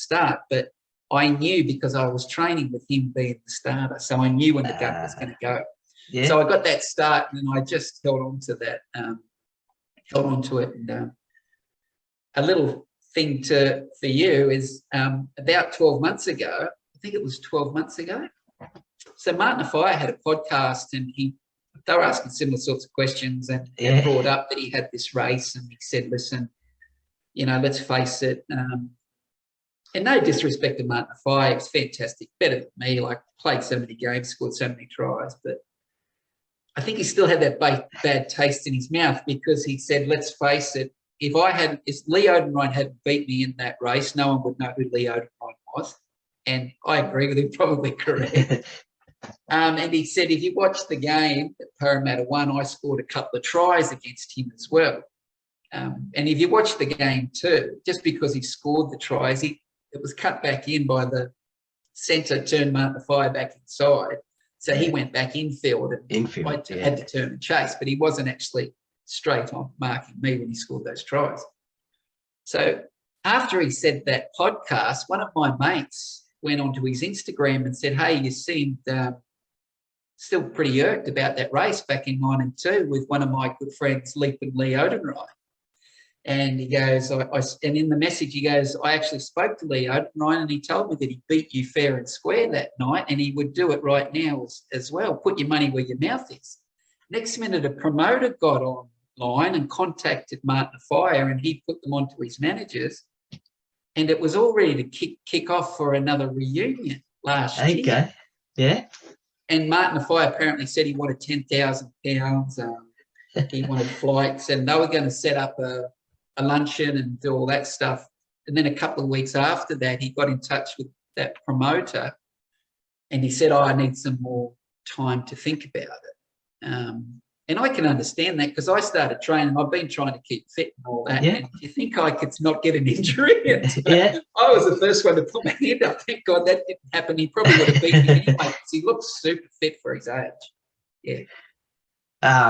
start, but I knew because I was training with him being the starter, so I knew when the gun was going to go. Yeah. So I got that start, and I just held on to that, held on to it. And a little thing for you is about 12 months ago, I think it was 12 months ago. So Martin Offiah had a podcast, and they were asking similar sorts of questions, and brought up that he had this race, and he said, listen, let's face it, and no disrespect to Martin Offiah, he was fantastic, better than me, like played so many games, scored so many tries, but I think he still had that bad taste in his mouth, because he said, let's face it, if Lee Oudenryn hadn't beat me in that race, no one would know who Lee Oudenryn was. And I agree with him, probably correct. And he said, if you watch the game that Parramatta won, I scored a couple of tries against him as well. And if you watch the game too, just because he scored the tries, it was cut back in by the centre, turned Martin Offiah back inside. So he went back infield, and I had to turn and chase, but he wasn't actually straight on marking me when he scored those tries. So after he said that podcast, one of my mates went onto his Instagram and said, hey, you seemed still pretty irked about that race back in 92 with one of my good friends, Leaping Lee Oudenryn. And he goes, and in the message, he goes, I actually spoke to Lee Oudenryn, and he told me that he beat you fair and square that night, and he would do it right now as well. Put your money where your mouth is. Next minute, a promoter got online and contacted Martin Offiah, and he put them onto his managers, and it was all ready to kick off for another reunion last year. Okay, yeah. And Martin Offiah apparently said he wanted £10,000. He wanted flights, and they were going to set up a luncheon and do all that stuff. And then a couple of weeks after that, he got in touch with that promoter, and he said, I need some more time to think about it. And I can understand that, because I started training. I've been trying to keep fit and all that. Yeah. And you think I could not get an injury? I was the first one to put my hand up. Thank God that didn't happen. He probably would have beat me anyway, because he looks super fit for his age. Yeah.